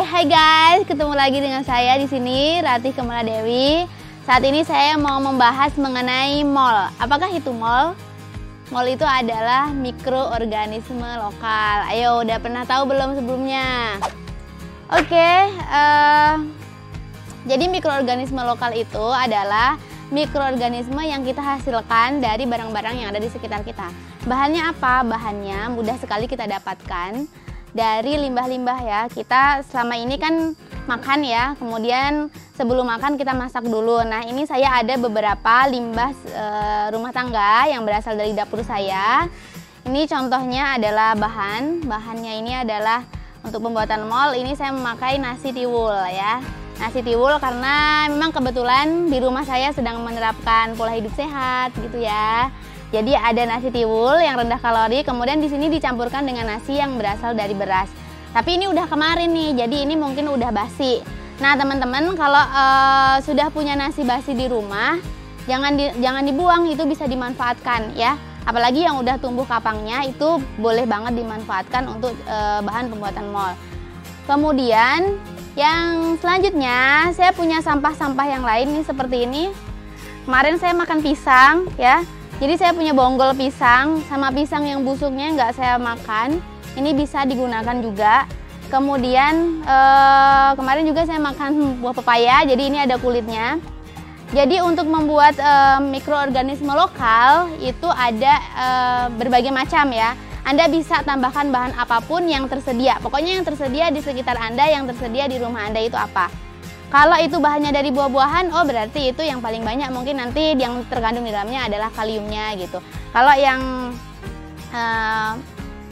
hai guys, ketemu lagi dengan saya di sini Ratih Kamaladewi. Saat ini saya mau membahas mengenai MOL. Apakah itu MOL? MOL itu adalah mikroorganisme lokal. Ayo, udah pernah tahu belum sebelumnya? Oke, jadi mikroorganisme lokal itu adalah mikroorganisme yang kita hasilkan dari barang-barang yang ada di sekitar kita. Bahannya apa? Bahannya mudah sekali kita dapatkan dari limbah-limbah ya. Kita selama ini kan makan ya, kemudian sebelum makan kita masak dulu. Nah, ini saya ada beberapa limbah rumah tangga yang berasal dari dapur saya. Ini contohnya adalah bahannya ini adalah untuk pembuatan MOL. Ini saya memakai nasi tiwul ya. Nasi tiwul karena memang kebetulan di rumah saya sedang menerapkan pola hidup sehat gitu ya. Jadi ada nasi tiwul yang rendah kalori, kemudian di sini dicampurkan dengan nasi yang berasal dari beras. Tapi ini udah kemarin nih, jadi ini mungkin udah basi. Nah teman-teman, kalau sudah punya nasi basi di rumah, jangan dibuang, itu bisa dimanfaatkan ya. Apalagi yang udah tumbuh kapangnya itu boleh banget dimanfaatkan untuk bahan pembuatan MOL. Kemudian yang selanjutnya saya punya sampah-sampah yang lain nih seperti ini. Kemarin saya makan pisang ya. Jadi saya punya bonggol pisang sama pisang yang busuknya nggak saya makan. Ini bisa digunakan juga. Kemudian kemarin juga saya makan buah pepaya, jadi ini ada kulitnya. Jadi untuk membuat mikroorganisme lokal itu ada berbagai macam ya. Anda bisa tambahkan bahan apapun yang tersedia. Pokoknya yang tersedia di sekitar Anda, yang tersedia di rumah Anda itu apa. Kalau itu bahannya dari buah-buahan, oh berarti itu yang paling banyak mungkin nanti yang terkandung di dalamnya adalah kaliumnya gitu. Kalau yang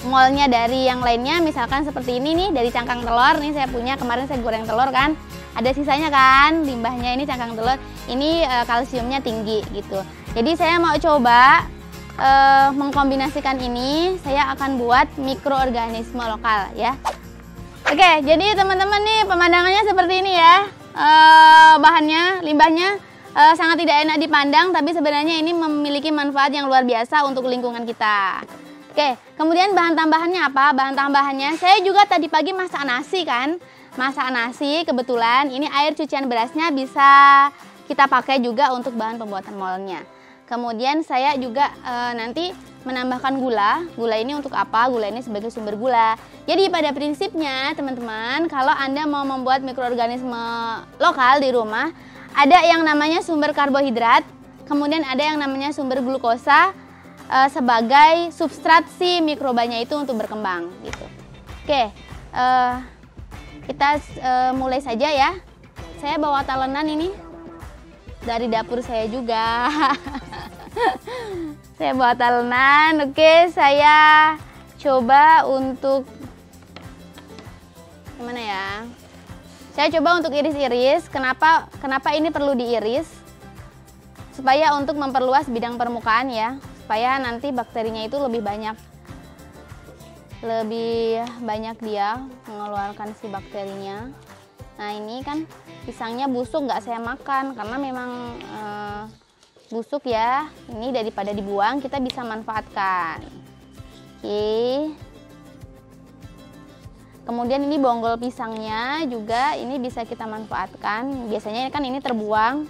molnya dari yang lainnya, misalkan seperti ini nih dari cangkang telur, nih saya punya kemarin saya goreng telur kan, ada sisanya kan limbahnya ini cangkang telur, ini kalsiumnya tinggi gitu. Jadi saya mau coba mengkombinasikan ini, saya akan buat mikroorganisme lokal ya. Oke, jadi teman-teman nih pemandangannya seperti ini ya. Bahannya, limbahnya sangat tidak enak dipandang, tapi sebenarnya ini memiliki manfaat yang luar biasa untuk lingkungan kita. Oke, kemudian bahan tambahannya apa? Bahan tambahannya, saya juga tadi pagi masak nasi kan. Masak nasi, kebetulan ini air cucian berasnya bisa kita pakai juga untuk bahan pembuatan MOL-nya. Kemudian saya juga nanti menambahkan gula. Gula ini untuk apa? Gula ini sebagai sumber gula. Jadi pada prinsipnya teman-teman, kalau Anda mau membuat mikroorganisme lokal di rumah, ada yang namanya sumber karbohidrat, kemudian ada yang namanya sumber glukosa sebagai substrat si mikrobanya itu untuk berkembang gitu. Oke, kita mulai saja ya. Saya bawa talenan ini dari dapur saya juga. Saya bawa talenan. Oke, saya coba untuk gimana ya? Saya coba untuk iris-iris. Kenapa ini perlu diiris? Supaya untuk memperluas bidang permukaan ya, supaya nanti bakterinya itu lebih banyak dia mengeluarkan si bakterinya. Nah ini kan pisangnya busuk, nggak saya makan karena memang busuk ya. Ini daripada dibuang, kita bisa manfaatkan. Oke. Kemudian ini bonggol pisangnya juga ini bisa kita manfaatkan. Biasanya kan ini terbuang.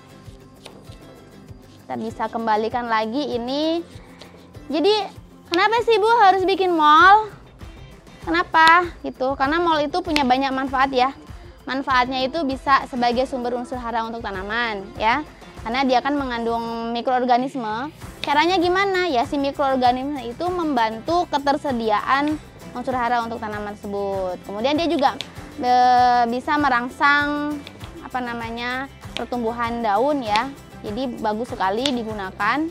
Kita bisa kembalikan lagi ini. Jadi kenapa sih Bu harus bikin MOL? Kenapa? Gitu. Karena MOL itu punya banyak manfaat ya. Manfaatnya itu bisa sebagai sumber unsur hara untuk tanaman ya. Karena dia kan mengandung mikroorganisme. Caranya gimana? Ya si mikroorganisme itu membantu ketersediaan unsur hara untuk tanaman tersebut. Kemudian dia juga bisa merangsang pertumbuhan daun ya. Jadi bagus sekali digunakan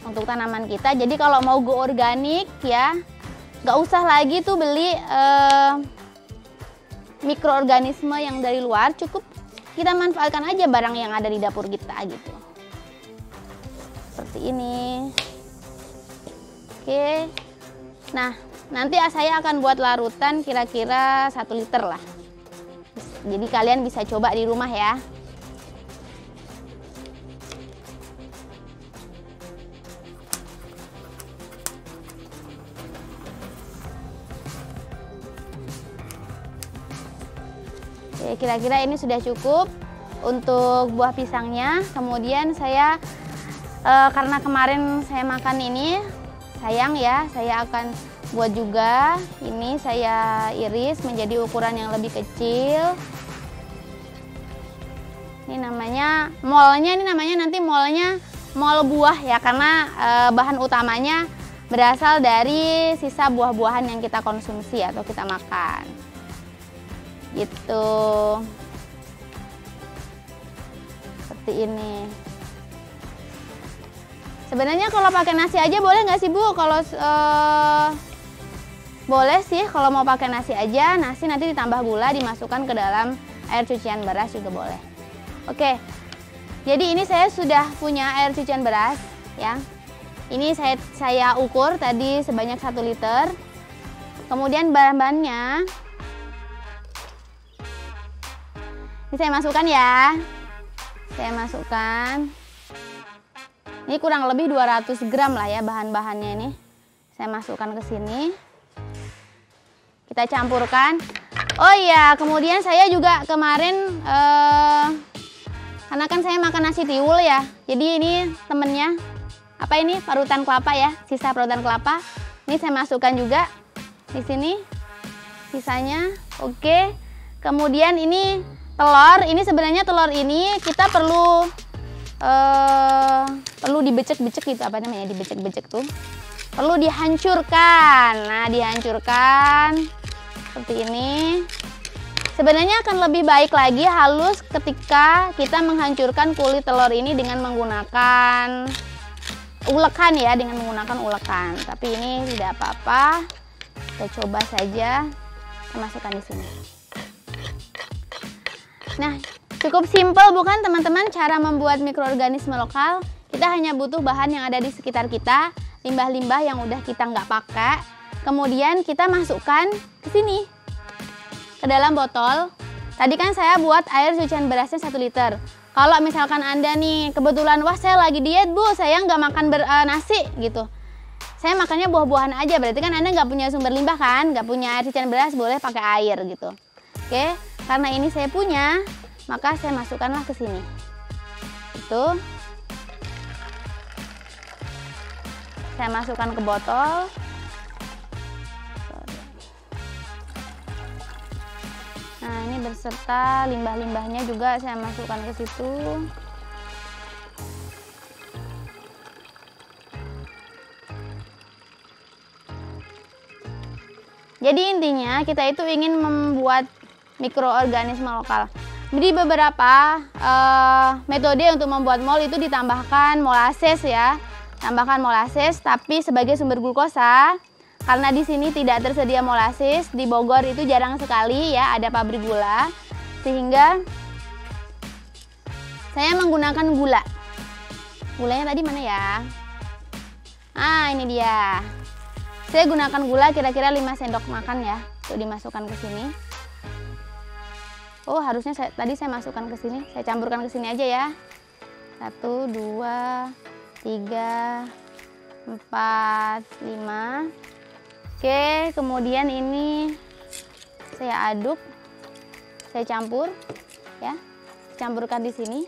untuk tanaman kita. Jadi kalau mau go organik ya, nggak usah lagi tuh beli mikroorganisme yang dari luar, cukup kita manfaatkan aja barang yang ada di dapur kita gitu. Seperti ini. Oke. Nah, nanti saya akan buat larutan kira-kira 1 liter lah. Jadi kalian bisa coba di rumah ya. Oke, kira-kira ini sudah cukup untuk buah pisangnya. Kemudian saya karena kemarin saya makan ini, sayang ya, saya akan buat juga. Ini saya iris menjadi ukuran yang lebih kecil. Ini namanya molnya, ini namanya nanti molnya mol buah ya, karena bahan utamanya berasal dari sisa buah-buahan yang kita konsumsi atau kita makan. Gitu. Seperti ini. Sebenarnya kalau pakai nasi aja boleh nggak sih Bu? Kalau boleh sih, kalau mau pakai nasi aja, nasi nanti ditambah gula, dimasukkan ke dalam air cucian beras juga boleh. Oke, jadi ini saya sudah punya air cucian beras ya. Ini saya ukur tadi sebanyak 1 liter. Kemudian bahan-bahannya ini saya masukkan ya. Saya masukkan. Ini kurang lebih 200 gram lah ya bahan-bahannya ini. Saya masukkan ke sini. Kita campurkan. Oh iya, kemudian saya juga kemarin karena kan saya makan nasi tiwul ya. Jadi ini temennya apa ini? Parutan kelapa ya, sisa parutan kelapa. Ini saya masukkan juga di sini. Sisanya. Oke. Kemudian ini telur. Ini sebenarnya telur ini kita perlu dibecek-becek gitu, apa namanya, dibecek-becek tuh, perlu dihancurkan. Nah, dihancurkan seperti ini. Sebenarnya akan lebih baik lagi halus ketika kita menghancurkan kulit telur ini dengan menggunakan ulekan ya, dengan menggunakan ulekan. Tapi ini tidak apa-apa, kita coba saja. Kita masukkan di sini. Nah, cukup simpel bukan teman-teman cara membuat mikroorganisme lokal? Kita hanya butuh bahan yang ada di sekitar kita, limbah-limbah yang udah kita nggak pakai. Kemudian kita masukkan ke sini, ke dalam botol. Tadi kan saya buat air cucian berasnya 1 liter. Kalau misalkan Anda nih kebetulan, wah saya lagi diet Bu, saya nggak makan nasi gitu. Saya makannya buah-buahan aja, berarti kan Anda nggak punya sumber limbah kan, nggak punya air cucian beras, boleh pakai air gitu. Oke, karena ini saya punya, maka saya masukkanlah ke sini. Itu. Saya masukkan ke botol. Nah, ini berserta limbah-limbahnya juga saya masukkan ke situ. Jadi intinya kita itu ingin membuat mikroorganisme lokal. Di beberapa metode untuk membuat mol itu ditambahkan molases ya, tambahkan molases, tapi sebagai sumber glukosa. Karena di sini tidak tersedia molases, di Bogor itu jarang sekali ya ada pabrik gula, sehingga saya menggunakan gula. Gulanya tadi mana ya? Ah, ini dia. Saya gunakan gula kira-kira 5 sendok makan ya, untuk dimasukkan ke sini. Oh, harusnya tadi saya masukkan ke sini, saya campurkan ke sini aja ya. 1, 2, 3, 4, 5. Oke, kemudian ini saya aduk, saya campur ya, campurkan di sini.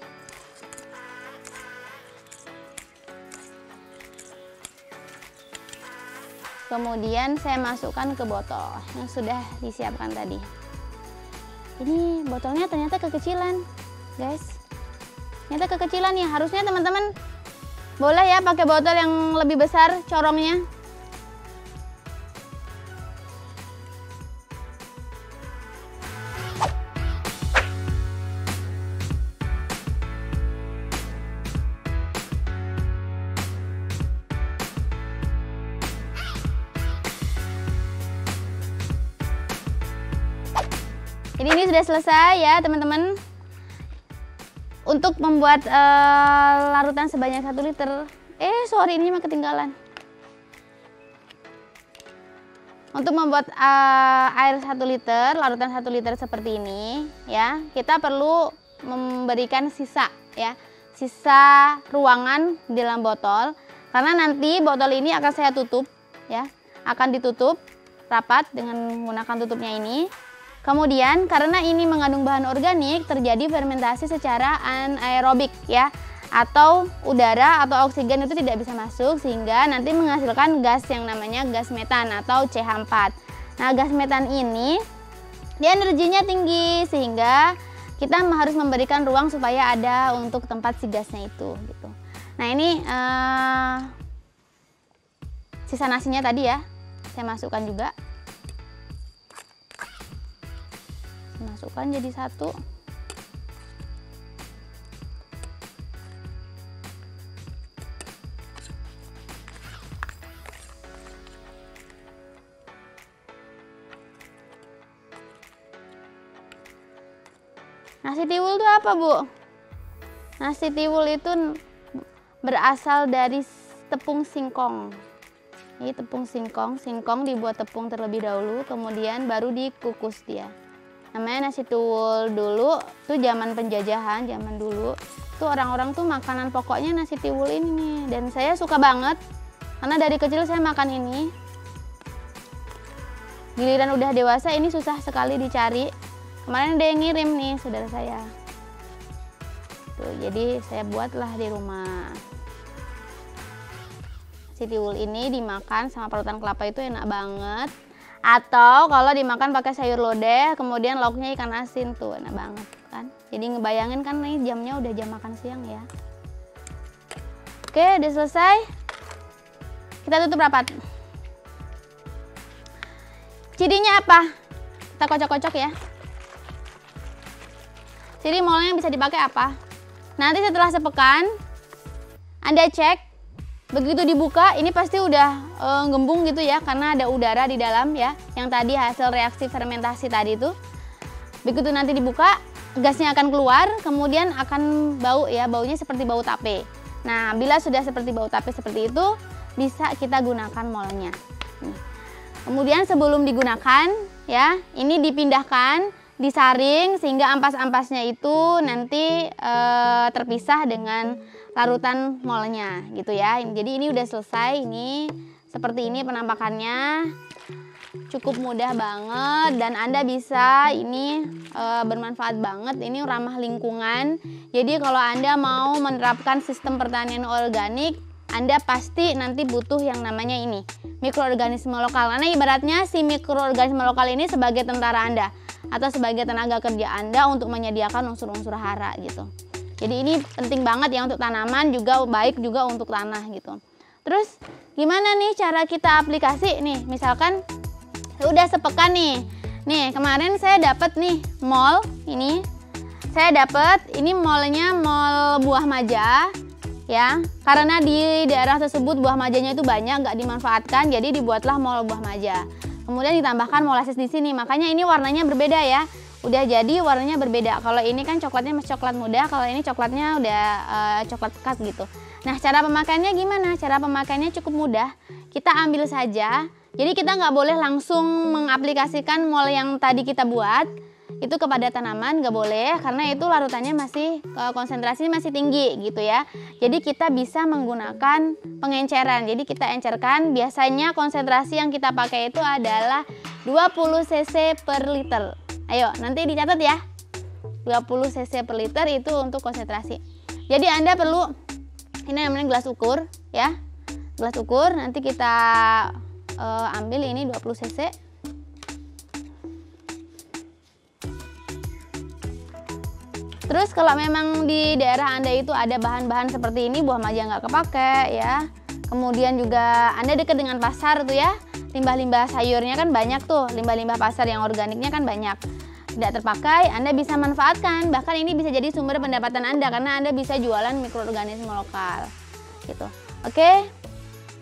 Kemudian saya masukkan ke botol yang sudah disiapkan tadi. Ini botolnya ternyata kekecilan, guys. Ternyata kekecilan ya, harusnya teman-teman boleh ya pakai botol yang lebih besar corongnya. Jadi ini sudah selesai ya teman-teman. Untuk membuat larutan sebanyak 1 liter. Sorry, ini mah ketinggalan. Untuk membuat air 1 liter, larutan 1 liter seperti ini ya, kita perlu memberikan sisa ya, sisa ruangan di dalam botol. Karena nanti botol ini akan saya tutup ya, akan ditutup rapat dengan menggunakan tutupnya ini. Kemudian karena ini mengandung bahan organik, terjadi fermentasi secara anaerobik ya, atau udara atau oksigen itu tidak bisa masuk sehingga nanti menghasilkan gas yang namanya gas metan atau CH4. Nah, gas metan ini dia energinya tinggi sehingga kita harus memberikan ruang supaya ada untuk tempat si gasnya itu gitu. Nah, ini sisa nasinya tadi ya, saya masukkan juga. Masukkan jadi satu. Nasi tiwul itu apa, Bu? Nasi tiwul itu berasal dari tepung singkong. Ini tepung singkong. Singkong dibuat tepung terlebih dahulu, kemudian baru dikukus dia. Namanya nasi tiwul. Dulu tuh zaman penjajahan, zaman dulu tuh orang-orang tuh makanan pokoknya nasi tiwul ini nih. Dan saya suka banget karena dari kecil saya makan ini. Giliran udah dewasa ini susah sekali dicari. Kemarin ada yang ngirim nih saudara saya. Tuh, jadi saya buatlah di rumah. Nasi tiwul ini dimakan sama parutan kelapa itu enak banget. Atau kalau dimakan pakai sayur lodeh, kemudian lauknya ikan asin tuh enak banget kan. Jadi ngebayangin kan nih jamnya udah jam makan siang ya. Oke, udah selesai. Kita tutup rapat. Cirinya apa? Kita kocok-kocok ya. Ciri molnya yang bisa dipakai apa? Nanti setelah sepekan, Anda cek, begitu dibuka ini pasti udah gembung gitu ya, karena ada udara di dalam ya, yang tadi hasil reaksi fermentasi tadi itu. Begitu nanti dibuka, gasnya akan keluar, kemudian akan bau ya, baunya seperti bau tape. Nah, bila sudah seperti bau tape seperti itu, bisa kita gunakan molnya. Kemudian sebelum digunakan ya, ini dipindahkan, disaring sehingga ampas-ampasnya itu nanti terpisah dengan larutan molnya gitu ya. Jadi ini udah selesai, ini seperti ini penampakannya, cukup mudah banget dan Anda bisa ini bermanfaat banget, ini ramah lingkungan. Jadi kalau Anda mau menerapkan sistem pertanian organik, Anda pasti nanti butuh yang namanya ini, mikroorganisme lokal. Karena ibaratnya si mikroorganisme lokal ini sebagai tentara Anda atau sebagai tenaga kerja Anda untuk menyediakan unsur-unsur hara gitu. Jadi ini penting banget ya untuk tanaman, juga baik juga untuk tanah gitu. Terus gimana nih cara kita aplikasi nih? Misalkan udah sepekan nih. Nih, kemarin saya dapat nih mol ini. Saya dapat ini molnya mol buah maja ya. Karena di daerah tersebut buah majanya itu banyak, nggak dimanfaatkan, jadi dibuatlah mol buah maja. Kemudian ditambahkan molasses di sini, makanya ini warnanya berbeda ya. Udah jadi warnanya berbeda. Kalau ini kan coklatnya masih coklat muda, kalau ini coklatnya udah coklat pekat gitu. Nah, cara pemakaiannya gimana? Cara pemakaiannya cukup mudah. Kita ambil saja. Jadi kita nggak boleh langsung mengaplikasikan mol yang tadi kita buat itu kepada tanaman, nggak boleh, karena itu larutannya masih konsentrasinya masih tinggi gitu ya. Jadi kita bisa menggunakan pengenceran. Jadi kita encerkan, biasanya konsentrasi yang kita pakai itu adalah 20 cc per liter. Ayo nanti dicatat ya, 20 cc per liter itu untuk konsentrasi. Jadi Anda perlu, ini namanya gelas ukur ya, gelas ukur. Nanti kita ambil ini 20 cc. Terus kalau memang di daerah Anda itu ada bahan-bahan seperti ini, buah maja nggak kepake ya, kemudian juga Anda dekat dengan pasar tuh ya, limbah-limbah sayurnya kan banyak tuh, limbah-limbah pasar yang organiknya kan banyak, tidak terpakai, Anda bisa manfaatkan. Bahkan ini bisa jadi sumber pendapatan Anda karena Anda bisa jualan mikroorganisme lokal gitu. Oke,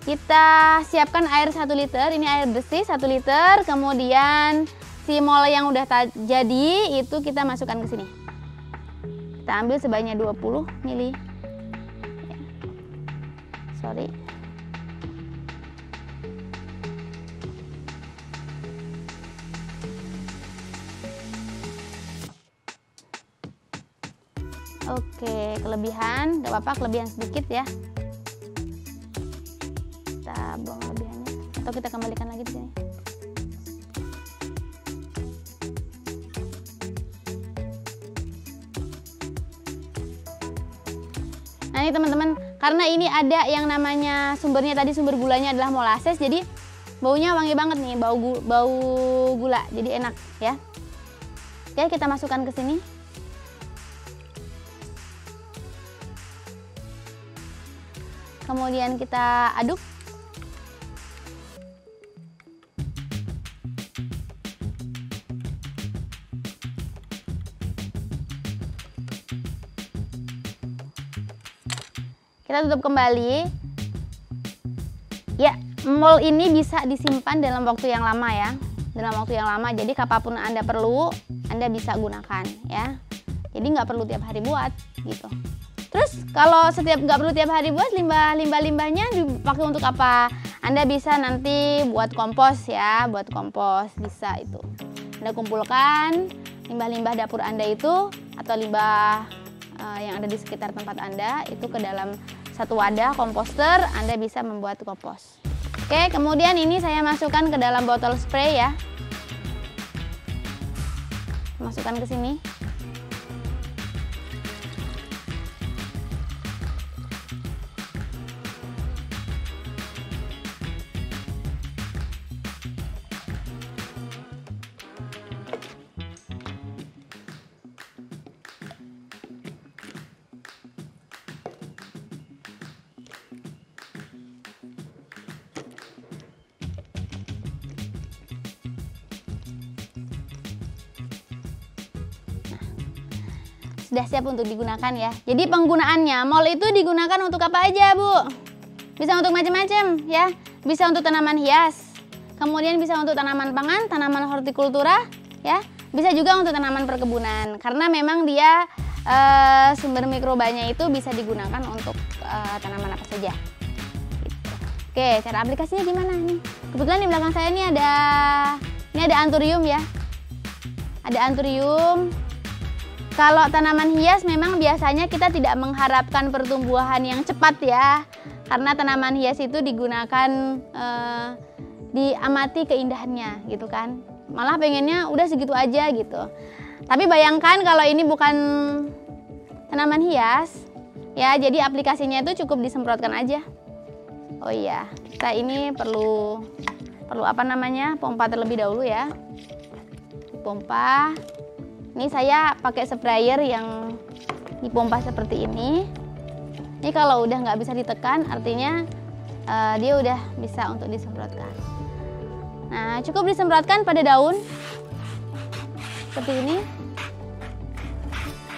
kita siapkan air 1 liter, ini air bersih 1 liter, kemudian si mol yang udah jadi itu kita masukkan ke sini. Kita ambil sebanyak 20 mili. Sorry. Oke, kelebihan, gak apa-apa, kelebihan sedikit ya. Kita buang kelebihannya, atau kita kembalikan lagi di sini. Nah ini teman-teman, karena ini ada yang namanya sumbernya tadi, sumber gulanya adalah molasses, jadi baunya wangi banget nih, bau gula, jadi enak ya. Oke, kita masukkan ke sini. Kemudian kita aduk. Kita tutup kembali. Ya, mol ini bisa disimpan dalam waktu yang lama ya. Dalam waktu yang lama, jadi kapanpun Anda perlu, Anda bisa gunakan ya. Jadi nggak perlu tiap hari buat gitu. Terus kalau nggak perlu tiap hari buat, limbah-limbahnya dipakai untuk apa? Anda bisa nanti buat kompos ya, buat kompos bisa itu. Anda kumpulkan limbah-limbah dapur Anda itu atau limbah yang ada di sekitar tempat Anda itu ke dalam satu wadah komposter, Anda bisa membuat kompos. Oke, kemudian ini saya masukkan ke dalam botol spray ya. Masukkan ke sini. Sudah siap untuk digunakan ya. Jadi penggunaannya, mol itu digunakan untuk apa aja, Bu? Bisa untuk macam-macam ya. Bisa untuk tanaman hias. Kemudian bisa untuk tanaman pangan, tanaman hortikultura ya. Bisa juga untuk tanaman perkebunan. Karena memang dia sumber mikrobanya itu bisa digunakan untuk tanaman apa saja. Gitu. Oke, cara aplikasinya gimana nih? Kebetulan di belakang saya ini ada anthurium ya. Ada anthurium. Kalau tanaman hias memang biasanya kita tidak mengharapkan pertumbuhan yang cepat ya. Karena tanaman hias itu digunakan, diamati keindahannya gitu kan. Malah pengennya udah segitu aja gitu. Tapi bayangkan kalau ini bukan tanaman hias ya, jadi aplikasinya itu cukup disemprotkan aja. Oh iya, kita ini perlu apa namanya, pompa terlebih dahulu ya. Pompa. Ini saya pakai sprayer yang dipompa seperti ini. Ini kalau udah nggak bisa ditekan, artinya dia udah bisa untuk disemprotkan. Nah, cukup disemprotkan pada daun seperti ini.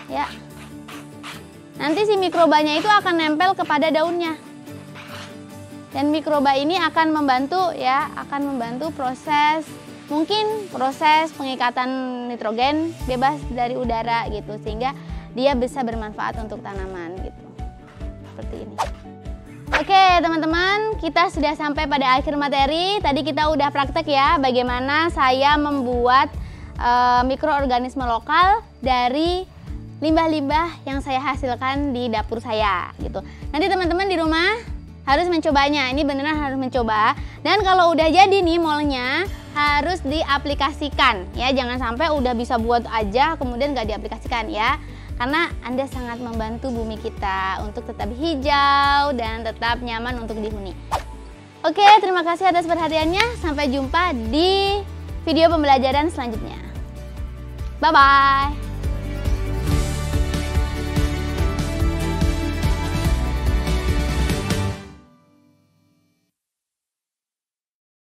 Ya. Nanti si mikrobanya itu akan nempel kepada daunnya. Dan mikroba ini akan membantu ya, akan membantu proses pengikatan nitrogen bebas dari udara gitu, sehingga dia bisa bermanfaat untuk tanaman gitu. Seperti ini. Oke teman-teman, kita sudah sampai pada akhir materi. Tadi kita udah praktek ya bagaimana saya membuat mikroorganisme lokal dari limbah-limbah yang saya hasilkan di dapur saya gitu. Nanti teman-teman di rumah harus mencobanya, ini beneran harus mencoba. Dan kalau udah jadi nih molnya, harus diaplikasikan ya, jangan sampai udah bisa buat aja kemudian nggak diaplikasikan ya, karena Anda sangat membantu bumi kita untuk tetap hijau dan tetap nyaman untuk dihuni. Oke, terima kasih atas perhatiannya, sampai jumpa di video pembelajaran selanjutnya. Bye bye.